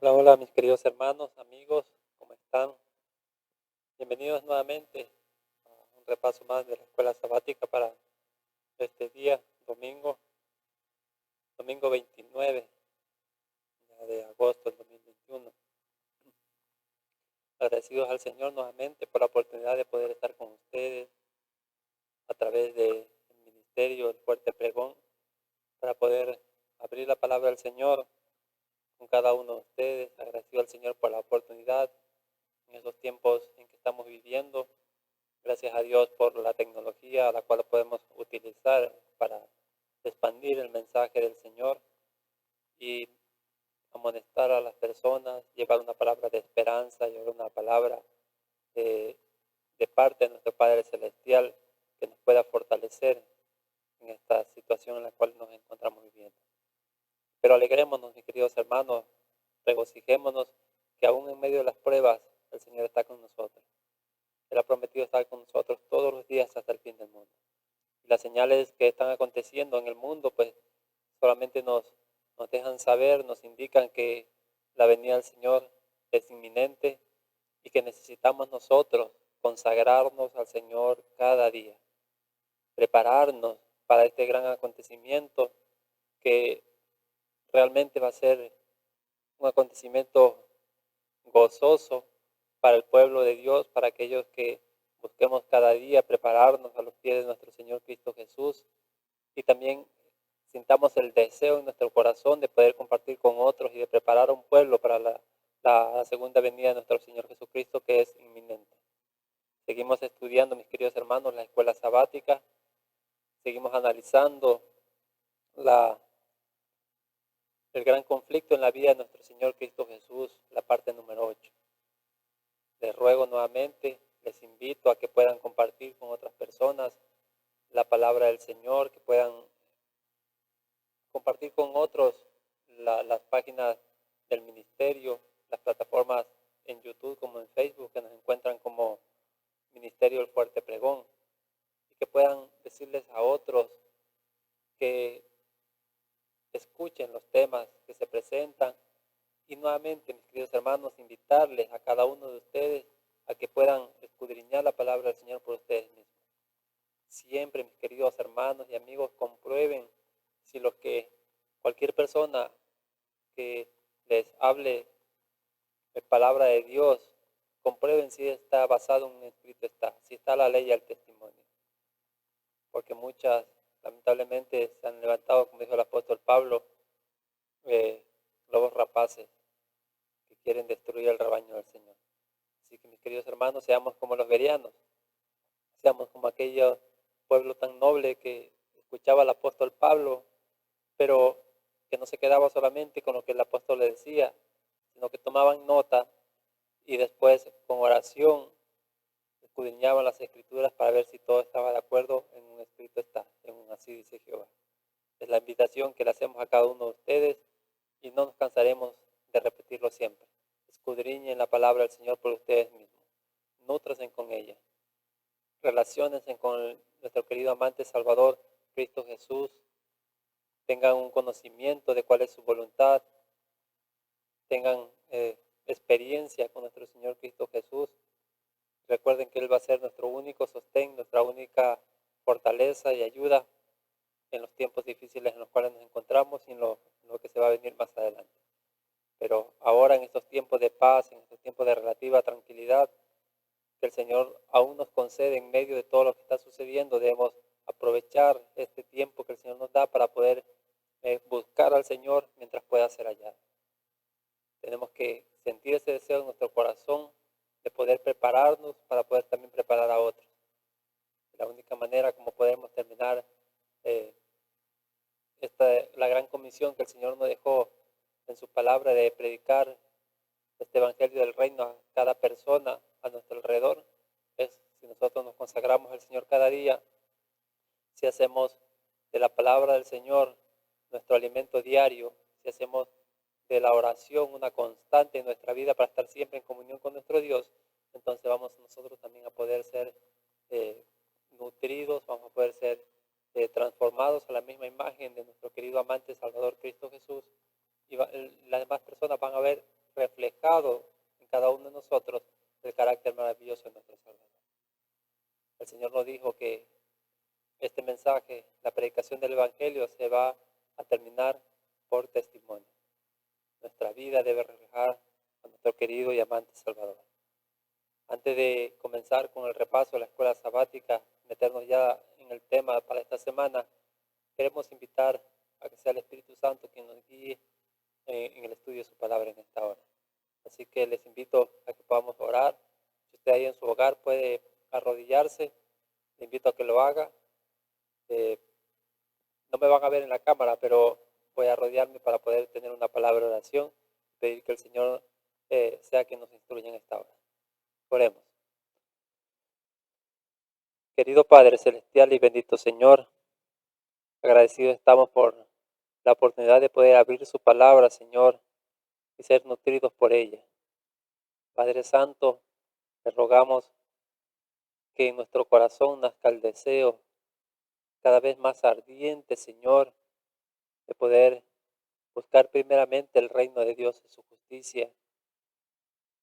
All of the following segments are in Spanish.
Hola, hola, mis queridos hermanos, amigos, ¿cómo están? Bienvenidos nuevamente a un repaso más de la escuela sabática para este día, domingo 29 ya de agosto del 2021. Agradecidos al Señor nuevamente por la oportunidad de poder estar con ustedes a través del ministerio El Fuerte Pregón para poder abrir la palabra del Señor con cada uno de ustedes. Agradecido al Señor por la oportunidad en esos tiempos en que estamos viviendo. Gracias a Dios por la tecnología a la cual podemos utilizar para expandir el mensaje del Señor y amonestar a las personas, llevar una palabra de esperanza, llevar una palabra de, de parte de nuestro Padre Celestial que nos pueda fortalecer en esta situación en la cual nos encontramos viviendo. Pero alegrémonos, mis queridos hermanos, regocijémonos que aún en medio de las pruebas el Señor está con nosotros. Él ha prometido estar con nosotros todos los días hasta el fin del mundo. Y las señales que están aconteciendo en el mundo, pues solamente nos dejan saber, nos indican que la venida del Señor es inminente y que necesitamos nosotros consagrarnos al Señor cada día, prepararnos para este gran acontecimiento que realmente va a ser un acontecimiento gozoso para el pueblo de Dios, para aquellos que busquemos cada día prepararnos a los pies de nuestro Señor Cristo Jesús y también sintamos el deseo en nuestro corazón de poder compartir con otros y de preparar a un pueblo para la segunda venida de nuestro Señor Jesucristo, que es inminente. Seguimos estudiando, mis queridos hermanos, la escuela sabática, seguimos analizando el gran conflicto en la vida de nuestro Señor Cristo Jesús, la parte número 8. Les ruego nuevamente, les invito a que puedan compartir con otras personas la palabra del Señor, que puedan compartir con otros las páginas del ministerio, las plataformas en YouTube como en Facebook, que nos encuentran como Ministerio El Fuerte Pregón, y que puedan decirles a otros que escuchen los temas que se presentan. Y nuevamente, mis queridos hermanos, invitarles a cada uno de ustedes a que puedan escudriñar la palabra del Señor por ustedes mismos. Siempre, mis queridos hermanos y amigos, comprueben si lo que cualquier persona que les hable de palabra de Dios, comprueben si está basado en un escrito, si está la ley y el testimonio. Porque muchas, lamentablemente, se han levantado, como dijo el apóstol Pablo, lobos rapaces que quieren destruir el rebaño del Señor. Así que, mis queridos hermanos, seamos como los bereanos, seamos como aquel pueblo tan noble que escuchaba al apóstol Pablo, pero que no se quedaba solamente con lo que el apóstol le decía, sino que tomaban nota y después con oración escudriñaban las escrituras para ver si todo estaba de acuerdo en un escrito está, en un así dice Jehová. Es la invitación que le hacemos a cada uno de ustedes y no nos cansaremos de repetirlo siempre. Escudriñen la palabra del Señor por ustedes mismos. Nútranse con ella. Relaciónense con nuestro querido amante Salvador, Cristo Jesús. Tengan un conocimiento de cuál es su voluntad. Tengan experiencia con nuestro Señor Cristo Jesús. Recuerden que Él va a ser nuestro único sostén, nuestra única fortaleza y ayuda en los tiempos difíciles en los cuales nos encontramos y en lo que se va a venir más adelante. Pero ahora en estos tiempos de paz, en estos tiempos de relativa tranquilidad, que el Señor aún nos concede en medio de todo lo que está sucediendo, debemos aprovechar este tiempo que el Señor nos da para poder buscar al Señor mientras pueda ser hallado. Tenemos que sentir ese deseo en nuestro corazón de poder prepararnos para poder también preparar a otros. La única manera como podemos terminar la gran comisión que el Señor nos dejó en su palabra de predicar este evangelio del reino a cada persona a nuestro alrededor, es si nosotros nos consagramos al Señor cada día, si hacemos de la palabra del Señor nuestro alimento diario, si hacemos de la oración una constante en nuestra vida para estar siempre en comunión con nuestro Dios, entonces vamos nosotros también a poder ser nutridos, vamos a poder ser transformados a la misma imagen de nuestro querido amante Salvador Cristo Jesús, y las demás personas van a ver reflejado en cada uno de nosotros el carácter maravilloso de nuestro Salvador. El Señor nos dijo que este mensaje, la predicación del Evangelio, se va a terminar por testimonio. Nuestra vida debe reflejar a nuestro querido y amante Salvador. Antes de comenzar con el repaso de la escuela sabática, meternos ya en el tema para esta semana, queremos invitar a que sea el Espíritu Santo quien nos guíe en el estudio de su palabra en esta hora. Así que les invito a que podamos orar. Si usted ahí en su hogar puede arrodillarse, le invito a que lo haga. No me van a ver en la cámara, pero voy a arrodillarme para poder tener una palabra de oración, pedir que el Señor sea quien nos instruya en esta hora. Oremos. Querido Padre Celestial y bendito Señor, agradecidos estamos por la oportunidad de poder abrir su palabra, Señor, y ser nutridos por ella. Padre Santo, te rogamos que en nuestro corazón nazca el deseo cada vez más ardiente, Señor, de poder buscar primeramente el reino de Dios y su justicia.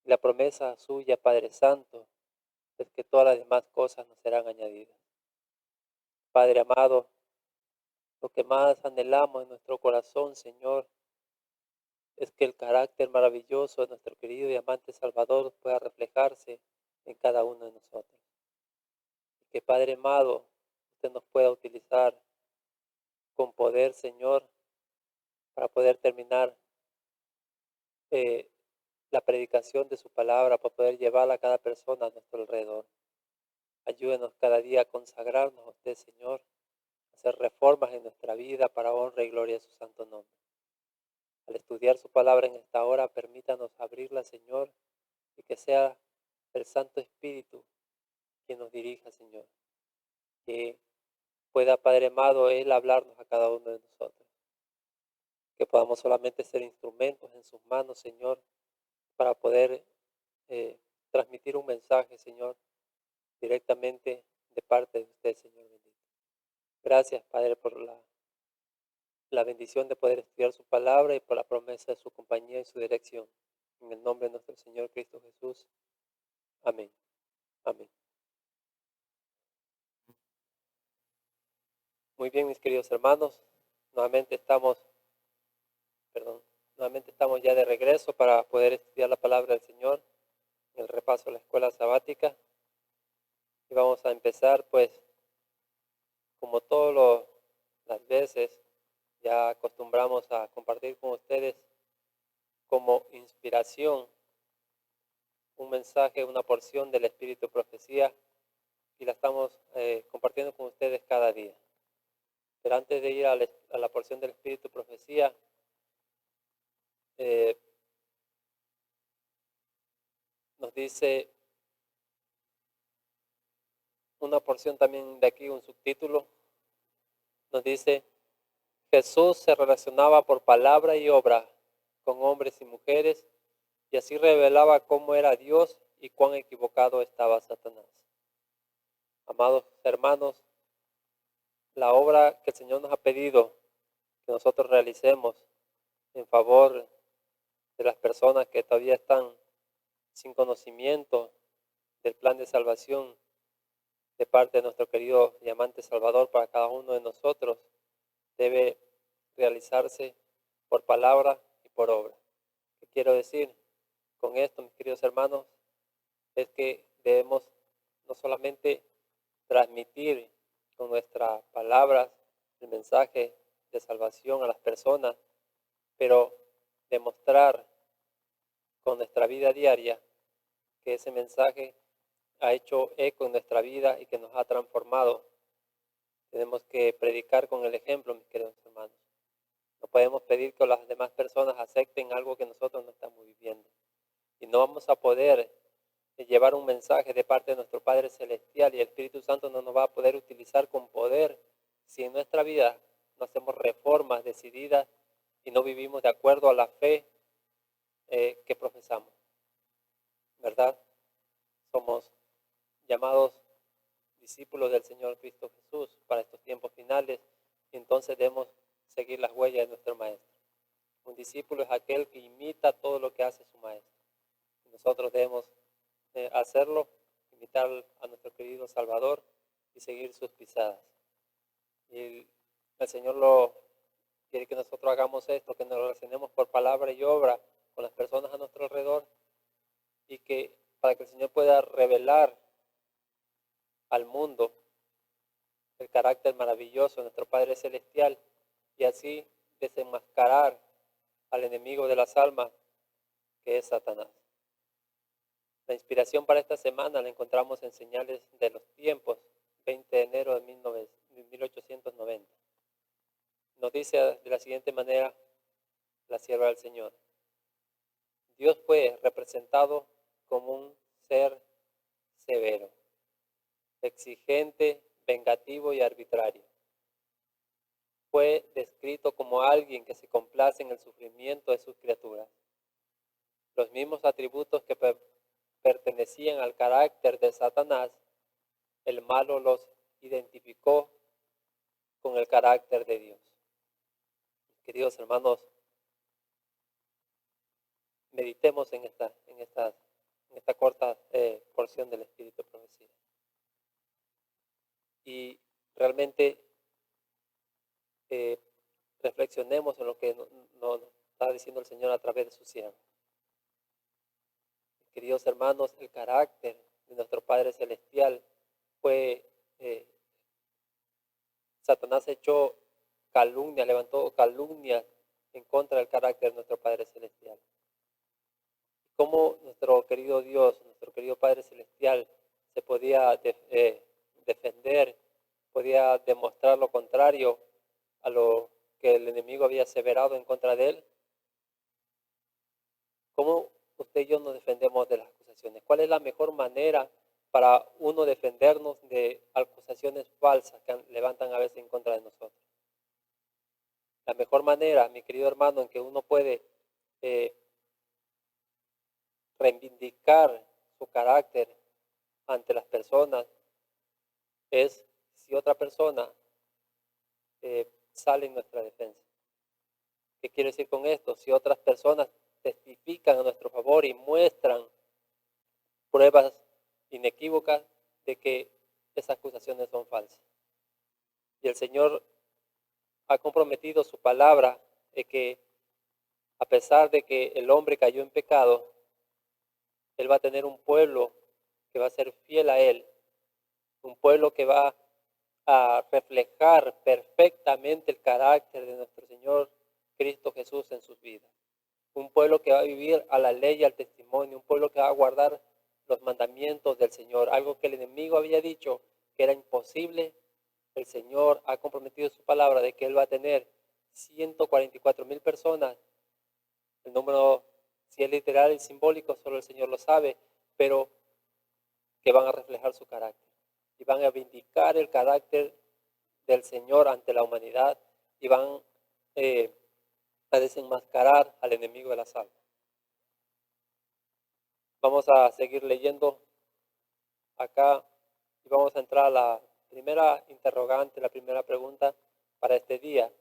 Y la promesa suya, Padre Santo, es que todas las demás cosas nos serán añadidas. Padre amado, lo que más anhelamos en nuestro corazón, Señor, es que el carácter maravilloso de nuestro querido y amante Salvador pueda reflejarse en cada uno de nosotros. Y que, Padre amado, usted nos pueda utilizar con poder, Señor, para poder terminar la predicación de su palabra, para poder llevarla a cada persona a nuestro alrededor. Ayúdenos cada día a consagrarnos a usted, Señor, a hacer reformas en nuestra vida para honra y gloria de su santo nombre. Al estudiar su palabra en esta hora, permítanos abrirla, Señor, y que sea el Santo Espíritu quien nos dirija, Señor. Que pueda, Padre amado, Él hablarnos a cada uno de nosotros. Que podamos solamente ser instrumentos en sus manos, Señor, para poder transmitir un mensaje, Señor, directamente de parte de usted, Señor bendito. Gracias, Padre, por la bendición de poder estudiar su palabra y por la promesa de su compañía y su dirección. En el nombre de nuestro Señor Cristo Jesús. Amén. Amén. Muy bien, mis queridos hermanos. Nuevamente estamos ya de regreso para poder estudiar la palabra del Señor en el repaso de la escuela sabática. Y vamos a empezar, pues, como todas las veces, ya acostumbramos a compartir con ustedes como inspiración un mensaje, una porción del Espíritu Profecía, y la estamos compartiendo con ustedes cada día. Pero antes de ir a la porción del Espíritu Profecía, nos dice una porción también de aquí, un subtítulo, nos dice: Jesús se relacionaba por palabra y obra con hombres y mujeres, y así revelaba cómo era Dios y cuán equivocado estaba Satanás. Amados hermanos, la obra que el Señor nos ha pedido que nosotros realicemos en favor de las personas que todavía están sin conocimiento del plan de salvación de parte de nuestro querido y amante Salvador para cada uno de nosotros, debe realizarse por palabra y por obra. ¿Qué quiero decir con esto, mis queridos hermanos? Es que debemos no solamente transmitir con nuestras palabras el mensaje de salvación a las personas, pero demostrar con nuestra vida diaria que ese mensaje ha hecho eco en nuestra vida y que nos ha transformado. Tenemos que predicar con el ejemplo, mis queridos hermanos. No podemos pedir que las demás personas acepten algo que nosotros no estamos viviendo. Y no vamos a poder llevar un mensaje de parte de nuestro Padre Celestial, y el Espíritu Santo no nos va a poder utilizar con poder si en nuestra vida no hacemos reformas decididas y no vivimos de acuerdo a la fe que profesamos. ¿Verdad? Somos llamados discípulos del Señor Cristo Jesús para estos tiempos finales, y entonces debemos seguir las huellas de nuestro Maestro. Un discípulo es aquel que imita todo lo que hace su maestro. Nosotros debemos hacerlo, imitar a nuestro querido Salvador y seguir sus pisadas. Y el Señor quiere que nosotros hagamos esto, que nos relacionemos por palabra y obra con las personas a nuestro alrededor, y que para que el Señor pueda revelar al mundo el carácter maravilloso de nuestro Padre Celestial y así desenmascarar al enemigo de las almas, que es Satanás. La inspiración para esta semana la encontramos en Señales de los Tiempos, 20 de enero de 1890. Nos dice de la siguiente manera la sierva del Señor: Dios fue representado como un ser severo, exigente, vengativo y arbitrario. Fue descrito como alguien que se complace en el sufrimiento de sus criaturas. Los mismos atributos que pertenecían al carácter de Satanás, el malo los identificó con el carácter de Dios. Queridos hermanos, meditemos en esta corta porción del Espíritu de Profecía. Y realmente reflexionemos en lo que nos está diciendo el Señor a través de su siervo. Queridos hermanos, el carácter de nuestro Padre Celestial fue, Satanás echó calumnia, levantó calumnia en contra del carácter de nuestro Padre Celestial. ¿Cómo nuestro querido Dios, nuestro querido Padre Celestial se podía defender, podía demostrar lo contrario a lo que el enemigo había aseverado en contra de él? ¿Cómo usted y yo nos defendemos de las acusaciones? ¿Cuál es la mejor manera para uno defendernos de acusaciones falsas que levantan a veces en contra de nosotros? La mejor manera, mi querido hermano, en que uno puede reivindicar su carácter ante las personas es si otra persona sale en nuestra defensa. ¿Qué quiero decir con esto? Si otras personas testifican a nuestro favor y muestran pruebas inequívocas de que esas acusaciones son falsas. Y el Señor ha comprometido su palabra de que a pesar de que el hombre cayó en pecado, Él va a tener un pueblo que va a ser fiel a Él, un pueblo que va a reflejar perfectamente el carácter de nuestro Señor Cristo Jesús en sus vidas. Un pueblo que va a vivir a la ley y al testimonio, un pueblo que va a guardar los mandamientos del Señor, algo que el enemigo había dicho que era imposible. El Señor ha comprometido su palabra de que Él va a tener 144,000 personas. El número, si es literal y simbólico, solo el Señor lo sabe, pero que van a reflejar su carácter y van a vindicar el carácter del Señor ante la humanidad y van a desenmascarar al enemigo de las almas. Vamos a seguir leyendo acá y vamos a entrar a la primera interrogante, la primera pregunta para este día.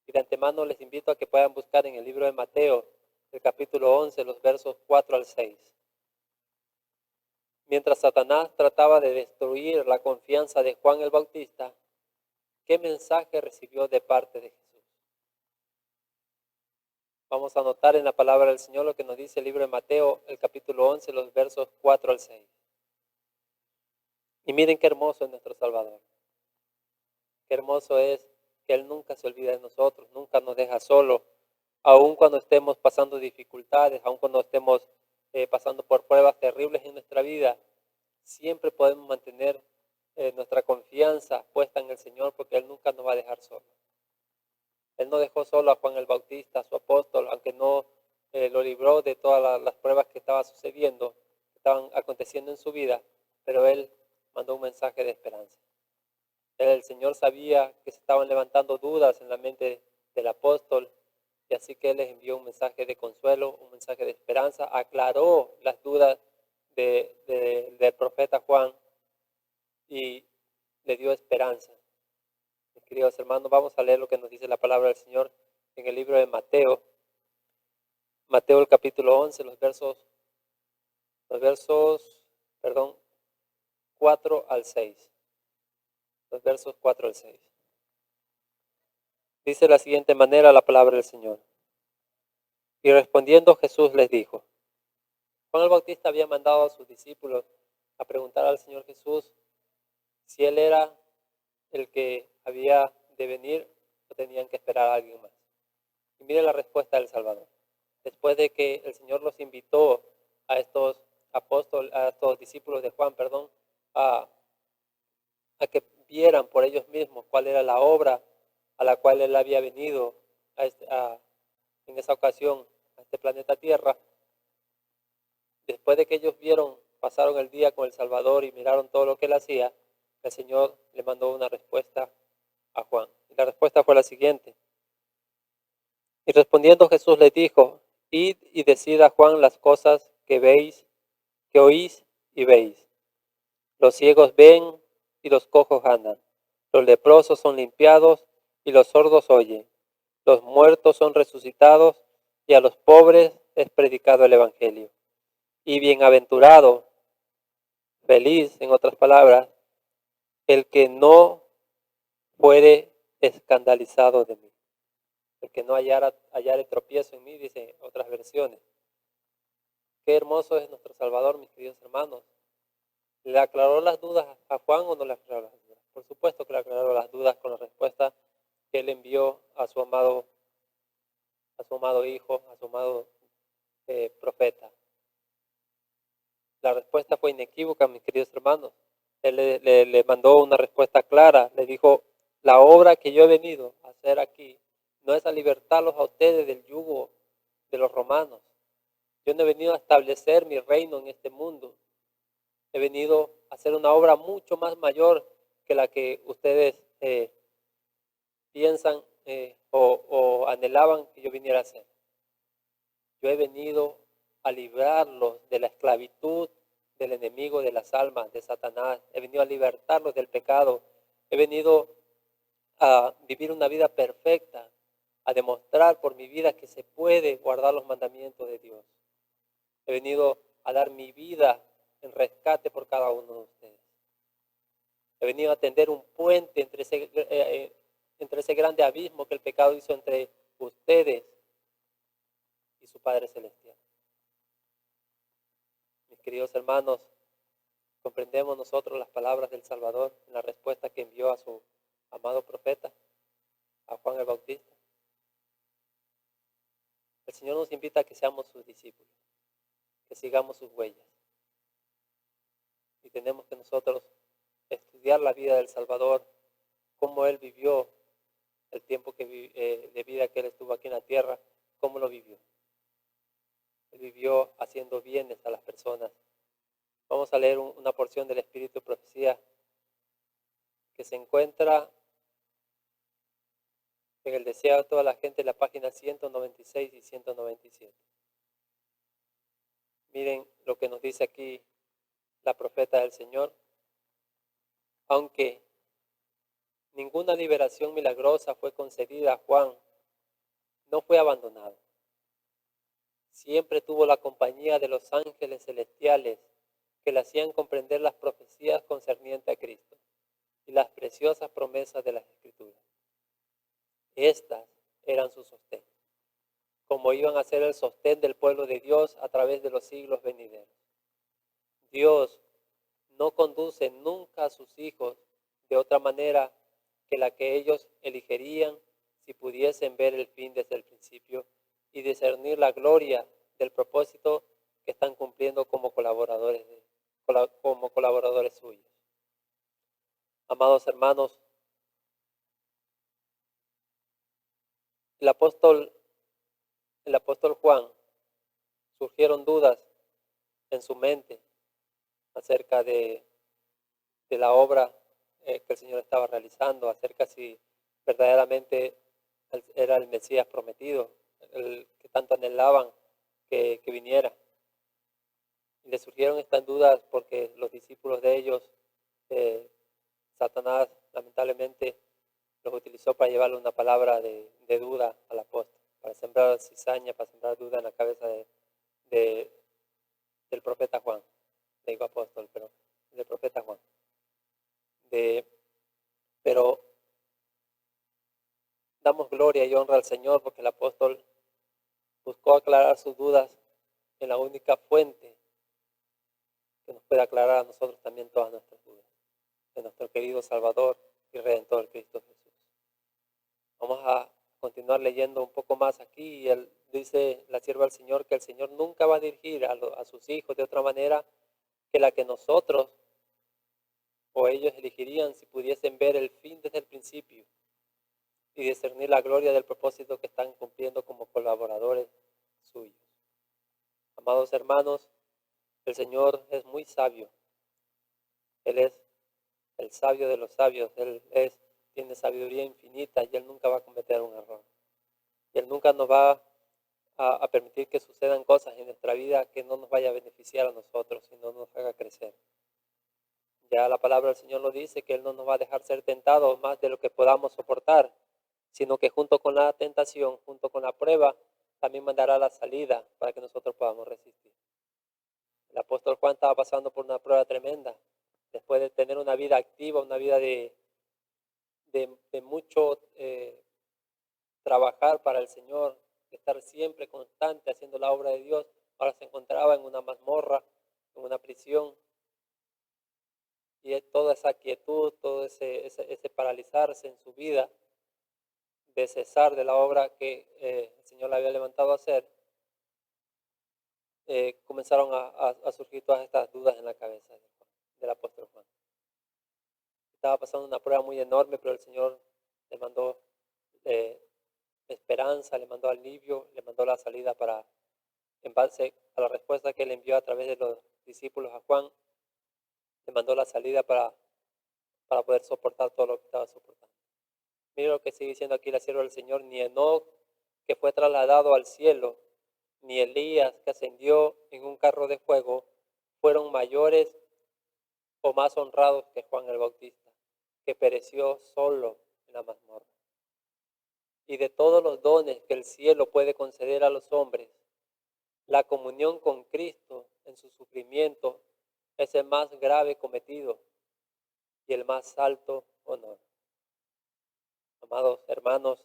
Y de antemano les invito a que puedan buscar en el libro de Mateo, el capítulo 11, los versos 4 al 6. Mientras Satanás trataba de destruir la confianza de Juan el Bautista, ¿qué mensaje recibió de parte de Jesús? Vamos a anotar en la palabra del Señor lo que nos dice el libro de Mateo, el capítulo 11, los versos 4 al 6. Y miren qué hermoso es nuestro Salvador. Qué hermoso es que Él nunca se olvida de nosotros, nunca nos deja solo, aun cuando estemos pasando dificultades, aun cuando estemos pasando por pruebas terribles en nuestra vida. Siempre podemos mantener nuestra confianza puesta en el Señor, porque Él nunca nos va a dejar solo. Él no dejó solo a Juan el Bautista, su apóstol, aunque no lo libró de todas las pruebas que estaban sucediendo, que estaban aconteciendo en su vida, pero Él mandó un mensaje de esperanza. El Señor sabía que se estaban levantando dudas en la mente del apóstol, y así que Él les envió un mensaje de consuelo, un mensaje de esperanza, aclaró las dudas del profeta Juan y le dio esperanza. Mis queridos hermanos, vamos a leer lo que nos dice la palabra del Señor en el libro de Mateo, Mateo el capítulo 11, los versos, 4 al 6. Los versos 4 al 6. Dice de la siguiente manera la palabra del Señor. Y respondiendo Jesús les dijo. Juan el Bautista había mandado a sus discípulos a preguntar al Señor Jesús si Él era el que había de venir o tenían que esperar a alguien más. Y mire la respuesta del Salvador. Después de que el Señor los invitó a estos a estos discípulos de Juan, a que vieran por ellos mismos cuál era la obra a la cual Él había venido en esa ocasión a este planeta Tierra. Después de que ellos pasaron el día con el Salvador y miraron todo lo que Él hacía, el Señor le mandó una respuesta a Juan. Y la respuesta fue la siguiente. Y respondiendo Jesús les dijo, id y decid a Juan las cosas que veis, que oís y veis. Los ciegos ven y los cojos andan. Los leprosos son limpiados y los sordos oyen. Los muertos son resucitados y a los pobres es predicado el Evangelio. Y bienaventurado, feliz, en otras palabras, el que no fuere escandalizado de mí. El que no hallare tropiezo en mí, dice otras versiones. Qué hermoso es nuestro Salvador, mis queridos hermanos. ¿Le aclaró las dudas a Juan o no le aclaró las dudas? Por supuesto que le aclaró las dudas con la respuesta que él envió a su amado hijo, a su amado profeta. La respuesta fue inequívoca, mis queridos hermanos. Él le mandó una respuesta clara. Le dijo, la obra que yo he venido a hacer aquí no es a libertarlos a ustedes del yugo de los romanos. Yo no he venido a establecer mi reino en este mundo. He venido a hacer una obra mucho más mayor que la que ustedes piensan o anhelaban que yo viniera a hacer. Yo he venido a librarlos de la esclavitud del enemigo de las almas, de Satanás. He venido a libertarlos del pecado. He venido a vivir una vida perfecta, a demostrar por mi vida que se puede guardar los mandamientos de Dios. He venido a dar mi vida en rescate por cada uno de ustedes. He venido a tender un puente entre ese grande abismo que el pecado hizo entre ustedes y su Padre Celestial. Mis queridos hermanos, comprendemos nosotros las palabras del Salvador en la respuesta que envió a su amado profeta, a Juan el Bautista. El Señor nos invita a que seamos sus discípulos, que sigamos sus huellas. Y tenemos que nosotros estudiar la vida del Salvador, cómo Él vivió el tiempo de vida que Él estuvo aquí en la tierra, cómo lo vivió. Él vivió haciendo bienes a las personas. Vamos a leer una porción del Espíritu de Profecía que se encuentra en el Deseo de toda la gente, en la página 196 y 197. Miren lo que nos dice aquí la profeta del Señor. Aunque ninguna liberación milagrosa fue concedida a Juan, no fue abandonado. Siempre tuvo la compañía de los ángeles celestiales que le hacían comprender las profecías concernientes a Cristo y las preciosas promesas de las Escrituras. Estas eran su sostén, como iban a ser el sostén del pueblo de Dios a través de los siglos venideros. Dios no conduce nunca a sus hijos de otra manera que la que ellos elegirían si pudiesen ver el fin desde el principio y discernir la gloria del propósito que están cumpliendo como colaboradores suyos. Amados hermanos, el apóstol Juan, surgieron dudas en su mente acerca de la obra que el Señor estaba realizando, acerca si verdaderamente era el Mesías prometido, el que tanto anhelaban que viniera. Y le surgieron estas dudas porque los discípulos de ellos, Satanás lamentablemente los utilizó para llevarle una palabra de duda al apóstol. para sembrar cizaña, para sembrar duda en la cabeza de- del profeta Juan. Le digo apóstol, pero del profeta Juan. Pero damos gloria y honra al Señor porque el apóstol buscó aclarar sus dudas en la única fuente que nos puede aclarar a nosotros también todas nuestras dudas, de nuestro querido Salvador y Redentor Cristo Jesús. Vamos a continuar leyendo un poco más aquí y él dice la sierva del Señor que el Señor nunca va a dirigir a sus hijos de otra manera que la que nosotros o ellos elegirían si pudiesen ver el fin desde el principio y discernir la gloria del propósito que están cumpliendo como colaboradores suyos. Amados hermanos, el Señor es muy sabio. Él es el sabio de los sabios. Tiene sabiduría infinita y Él nunca va a cometer un error. Y Él nunca nos va a permitir que sucedan cosas en nuestra vida que no nos vaya a beneficiar a nosotros y no nos haga crecer. Ya la palabra del Señor lo dice, que Él no nos va a dejar ser tentados más de lo que podamos soportar, sino que junto con la tentación, junto con la prueba, también mandará la salida para que nosotros podamos resistir. El apóstol Juan estaba pasando por una prueba tremenda. Después de tener una vida activa, una vida de mucho trabajar para el Señor, de estar siempre constante haciendo la obra de Dios, ahora se encontraba en una mazmorra, en una prisión, y toda esa quietud, todo ese paralizarse en su vida, de cesar de la obra que el Señor le había levantado a hacer, comenzaron a surgir todas estas dudas en la cabeza del apóstol Juan. Estaba pasando una prueba muy enorme, pero el Señor le mandó eh, esperanza, le mandó alivio, le mandó la salida en base a la respuesta que él envió a través de los discípulos a Juan, le mandó la salida para poder soportar todo lo que estaba soportando. Mira lo que sigue diciendo aquí la sierva del Señor: ni Enoc, que fue trasladado al cielo, ni Elías, que ascendió en un carro de fuego, fueron mayores o más honrados que Juan el Bautista, que pereció solo en la mazmorra. Y de todos los dones que el cielo puede conceder a los hombres, la comunión con Cristo en su sufrimiento es el más grave cometido y el más alto honor. Amados hermanos,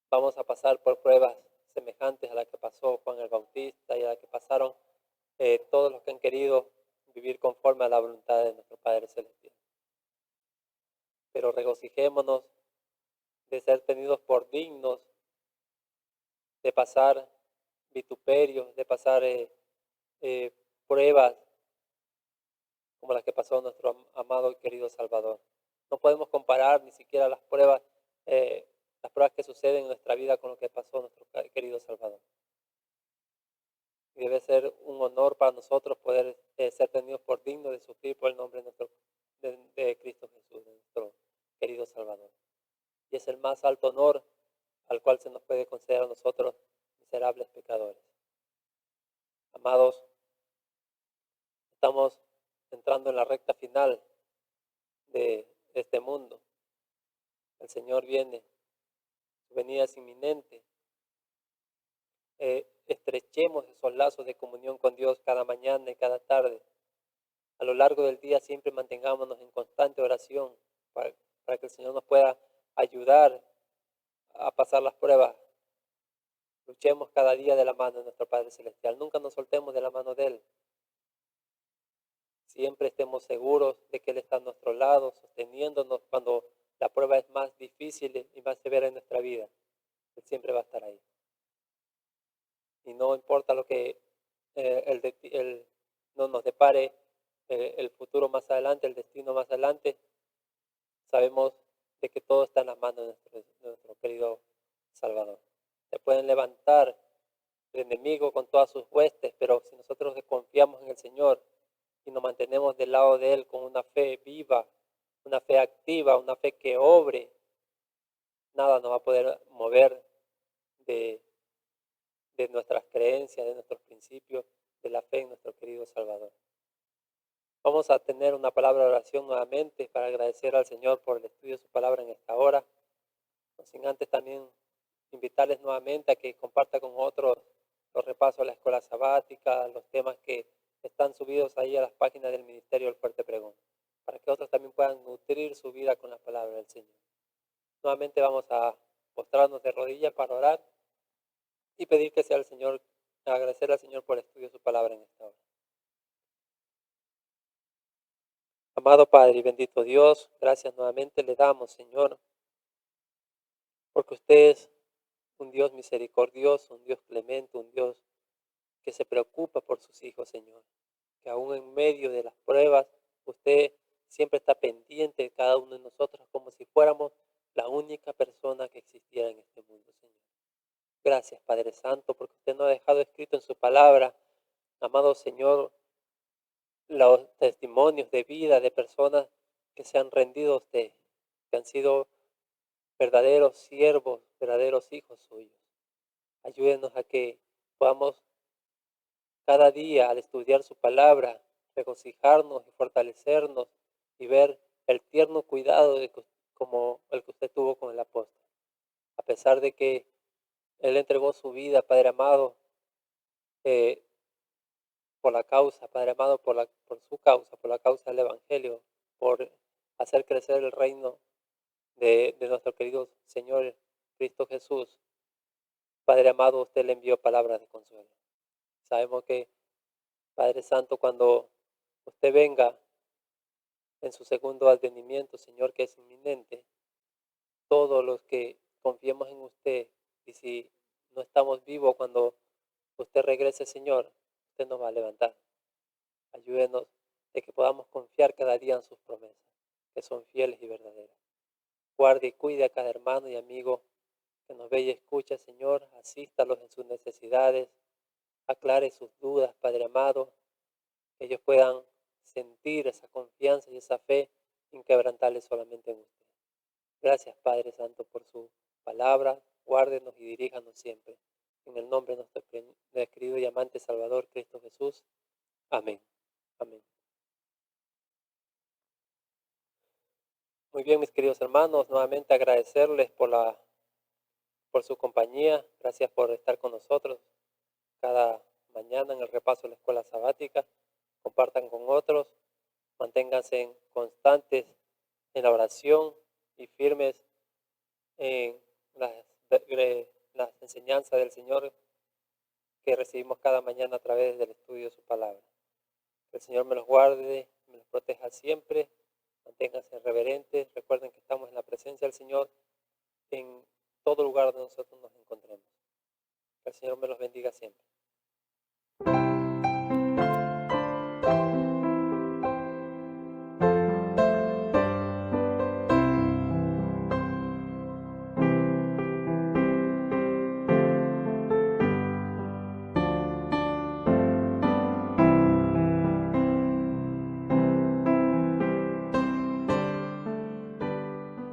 vamos a pasar por pruebas semejantes a la que pasó Juan el Bautista y a la que pasaron todos los que han querido vivir conforme a la voluntad de nuestro Padre Celestial. Pero regocijémonos de ser tenidos por dignos de pasar vituperios, de pasar pruebas como las que pasó nuestro amado y querido Salvador. No podemos comparar ni siquiera las pruebas que suceden en nuestra vida con lo que pasó nuestro querido Salvador. Y debe ser un honor para nosotros poder ser tenidos por dignos de sufrir por el nombre de Cristo Jesús, de nuestro querido Salvador. Y es el más alto honor al cual se nos puede conceder a nosotros, miserables pecadores. Amados, estamos entrando en la recta final de este mundo. El Señor viene, su venida es inminente. Estrechemos esos lazos de comunión con Dios cada mañana y cada tarde. A lo largo del día siempre mantengámonos en constante oración para que el Señor nos pueda ayudar a pasar las pruebas. Luchemos cada día de la mano de nuestro Padre Celestial. Nunca nos soltemos de la mano de Él. Siempre estemos seguros de que Él está a nuestro lado, sosteniéndonos cuando la prueba es más difícil y más severa en nuestra vida. Él siempre va a estar ahí. Y no importa lo que no nos depare el futuro más adelante, el destino más adelante, sabemos de que todo está en las manos de nuestro querido Salvador. Se pueden levantar el enemigo con todas sus huestes, pero si nosotros confiamos en el Señor y nos mantenemos del lado de Él con una fe viva, una fe activa, una fe que obre, nada nos va a poder mover de nuestras creencias, de nuestros principios, de la fe en nuestro querido Salvador. Vamos a tener una palabra de oración nuevamente para agradecer al Señor por el estudio de su palabra en esta hora. No sin antes también invitarles nuevamente a que compartan con otros los repasos de la escuela sabática, los temas que están subidos ahí a las páginas del Ministerio del Fuerte Pregón, para que otros también puedan nutrir su vida con la palabra del Señor. Nuevamente vamos a postrarnos de rodillas para orar y pedir que sea el Señor, agradecer al Señor por el estudio de su palabra en esta hora. Amado Padre y bendito Dios, gracias nuevamente le damos, Señor, porque usted es un Dios misericordioso, un Dios clemente, un Dios que se preocupa por sus hijos, Señor. Que aún en medio de las pruebas, usted siempre está pendiente de cada uno de nosotros como si fuéramos la única persona que existiera en este mundo, Señor. Gracias, Padre Santo, porque usted nos ha dejado escrito en su palabra, amado Señor, los testimonios de vida de personas que se han rendido a usted, que han sido verdaderos siervos, verdaderos hijos suyos. Ayúdenos a que podamos cada día al estudiar su palabra, regocijarnos y fortalecernos y ver el tierno cuidado como el que usted tuvo con el apóstol. A pesar de que él entregó su vida, Padre amado, eh, por la causa, Padre amado, por su causa, por la causa del Evangelio, por hacer crecer el reino de nuestro querido Señor Cristo Jesús. Padre amado, usted le envió palabras de consuelo. Sabemos que, Padre Santo, cuando usted venga en su segundo advenimiento, Señor, que es inminente, todos los que confiemos en usted, y si no estamos vivos cuando usted regrese, Señor, usted nos va a levantar. Ayúdenos de que podamos confiar cada día en sus promesas, que son fieles y verdaderas. Guarde y cuide a cada hermano y amigo que nos ve y escucha, Señor. Asístalos en sus necesidades, aclare sus dudas, Padre amado, que ellos puedan sentir esa confianza y esa fe inquebrantable solamente en usted. Gracias, Padre Santo, por su palabra. Guárdenos y diríjanos siempre. En el nombre de nuestro querido y amante Salvador, Cristo Jesús. Amén. Amén. Muy bien, mis queridos hermanos, nuevamente agradecerles por su compañía. Gracias por estar con nosotros cada mañana en el repaso de la escuela sabática. Compartan con otros. Manténganse constantes en la oración y firmes en las, las enseñanzas del Señor que recibimos cada mañana a través del estudio de su palabra. Que el Señor me los guarde, me los proteja siempre. Manténganse reverentes. Recuerden que estamos en la presencia del Señor en todo lugar donde nosotros nos encontremos. Que el Señor me los bendiga siempre.